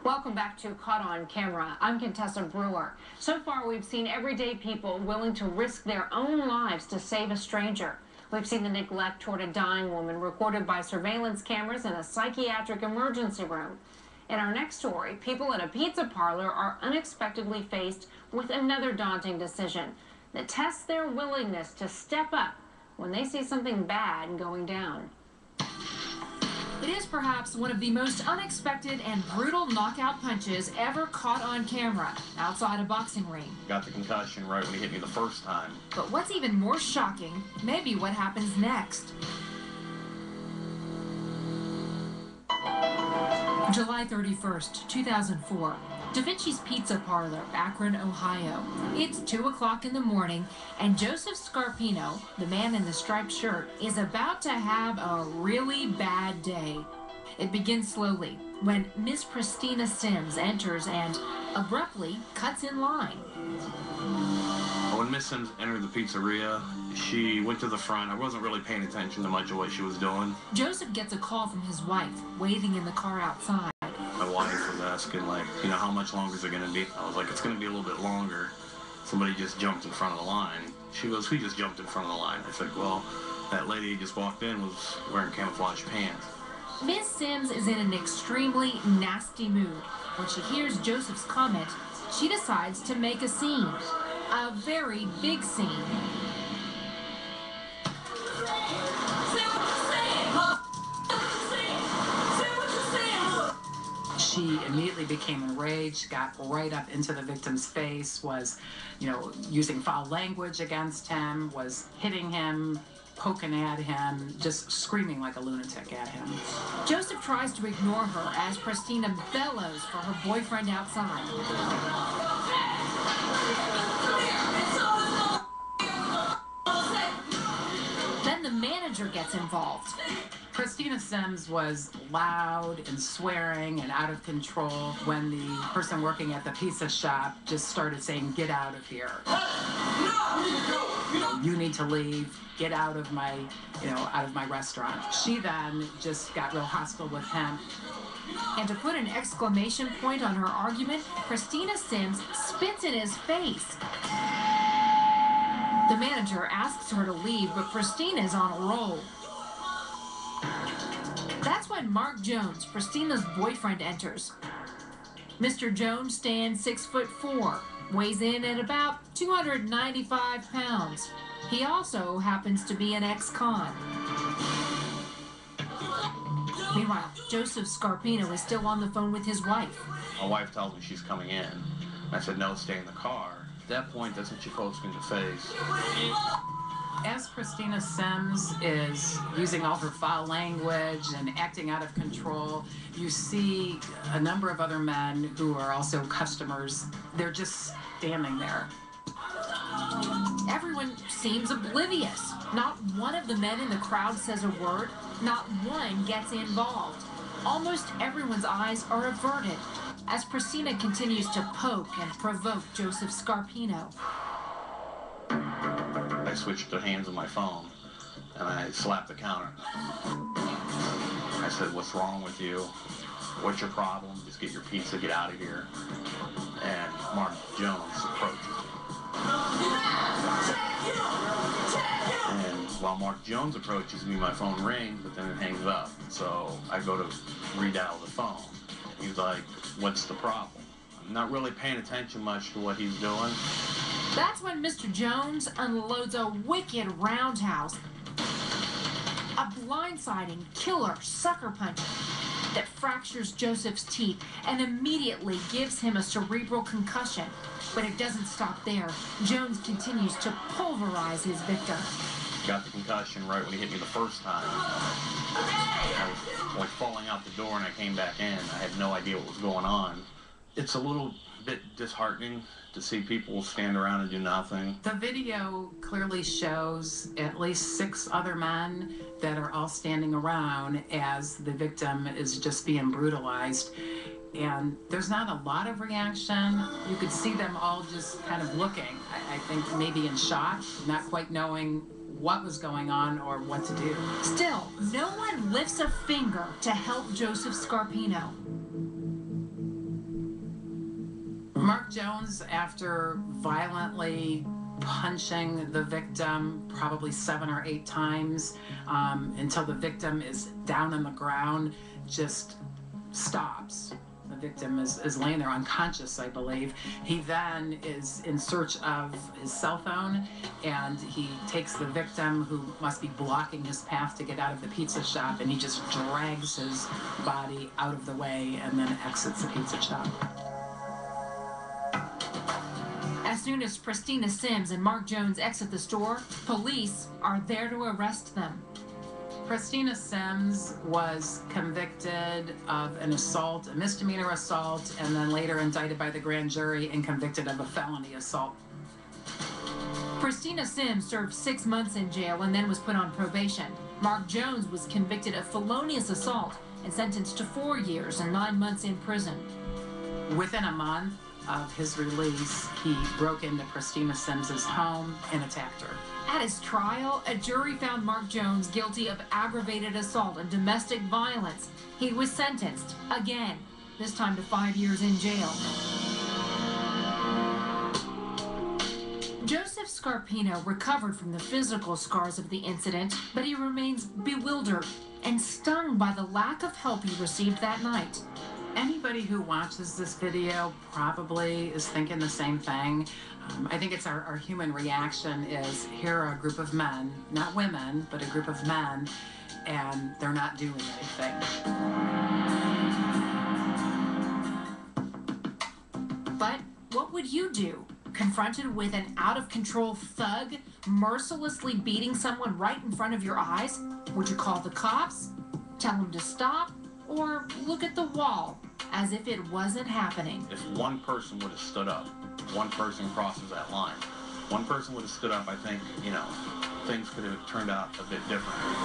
Welcome back to Caught on Camera. I'm Contessa Brewer. So far, we've seen everyday people willing to risk their own lives to save a stranger. We've seen the neglect toward a dying woman recorded by surveillance cameras in a psychiatric emergency room. In our next story, people at a pizza parlor are unexpectedly faced with another daunting decision that tests their willingness to step up when they see something bad going down. It is perhaps one of the most unexpected and brutal knockout punches ever caught on camera outside a boxing ring. Got the concussion right when he hit me the first time. But what's even more shocking may be what happens next. July 31st, 2004. Da Vinci's Pizza Parlor, Akron, Ohio. It's 2 o'clock in the morning, and Joseph Scarpino, the man in the striped shirt, is about to have a really bad day. It begins slowly when Miss Christina Sims enters and abruptly cuts in line. When Miss Sims entered the pizzeria, she went to the front. I wasn't really paying attention to much of what she was doing. Joseph gets a call from his wife, waiting in the car outside. My wife was asking, like, how much longer is it going to be? I was like, it's going to be a little bit longer. Somebody just jumped in front of the line. She goes, who just jumped in front of the line? I said, well, that lady who just walked in was wearing camouflage pants. Miss Sims is in an extremely nasty mood. When she hears Joseph's comment, she decides to make a scene. A very big scene. She immediately became enraged, got right up into the victim's face, was, using foul language against him, was hitting him, poking at him, just screaming like a lunatic at him. Joseph tries to ignore her as Christina bellows for her boyfriend outside. Then the manager gets involved. Christina Sims was loud and swearing and out of control when the person working at the pizza shop just started saying, get out of here. You need to leave. Get out of my, out of my restaurant. She then just got real hostile with him. And to put an exclamation point on her argument, Christina Sims spits in his face. The manager asks her to leave, but Christina's on a roll. That's when Mark Jones, Christina's boyfriend, enters. Mr. Jones stands 6'4", weighs in at about 295 pounds. He also happens to be an ex-con. Meanwhile, Joseph Scarpino is still on the phone with his wife. My wife tells me she's coming in. I said, no, stay in the car. At that point, that's when she pokes me in the face. As Christina Sims is using all her foul language and acting out of control, you see a number of other men who are also customers. They're just standing there. Everyone seems oblivious. Not one of the men in the crowd says a word. Not one gets involved. Almost everyone's eyes are averted as Christina continues to poke and provoke Joseph Scarpino. I switched to hands on my phone, and I slapped the counter. I said, what's wrong with you? What's your problem? Just get your pizza, get out of here. And Mark Jones approaches me. And while Mark Jones approaches me, my phone rings, but then it hangs up. So I go to redial the phone. He's like, what's the problem? I'm not really paying attention much to what he's doing. That's when Mr. Jones unloads a wicked roundhouse. A blindsiding killer sucker punch that fractures Joseph's teeth and immediately gives him a cerebral concussion. But it doesn't stop there. Jones continues to pulverize his victim. Got the concussion right when he hit me the first time. I was like falling out the door and I came back in. I had no idea what was going on. It's a little bit disheartening to see people stand around and do nothing. The video clearly shows at least 6 other men that are all standing around as the victim is just being brutalized. And there's not a lot of reaction. You could see them all just kind of looking, I think maybe in shock, not quite knowing what was going on or what to do. Still, no one lifts a finger to help Joseph Scarpino. Mark Jones, after violently punching the victim probably 7 or 8 times until the victim is down on the ground, just stops. The victim is laying there unconscious, I believe. He then is in search of his cell phone, and he takes the victim, who must be blocking his path to get out of the pizza shop, and he just drags his body out of the way and then exits the pizza shop. As soon as Christina Sims and Mark Jones exit the store, police are there to arrest them. Christina Sims was convicted of an assault, a misdemeanor assault, and then later indicted by the grand jury and convicted of a felony assault. Christina Sims served 6 months in jail and then was put on probation. Mark Jones was convicted of felonious assault and sentenced to 4 years and 9 months in prison. Within a month of his release, he broke into Christina Sims's home and attacked her. At his trial, a jury found Mark Jones guilty of aggravated assault and domestic violence. He was sentenced again, this time to 5 years in jail. Joseph Scarpino recovered from the physical scars of the incident, but he remains bewildered and stung by the lack of help he received that night. Anybody who watches this video probably is thinking the same thing. I think it's our human reaction is, here are a group of men, not women, but a group of men, and they're not doing anything. But what would you do? Confronted with an out-of-control thug mercilessly beating someone right in front of your eyes? Would you call the cops? Tell him to stop? Or look at the wall as if it wasn't happening? If one person would have stood up, one person crosses that line. One person would have stood up, I think, things could have turned out a bit differently.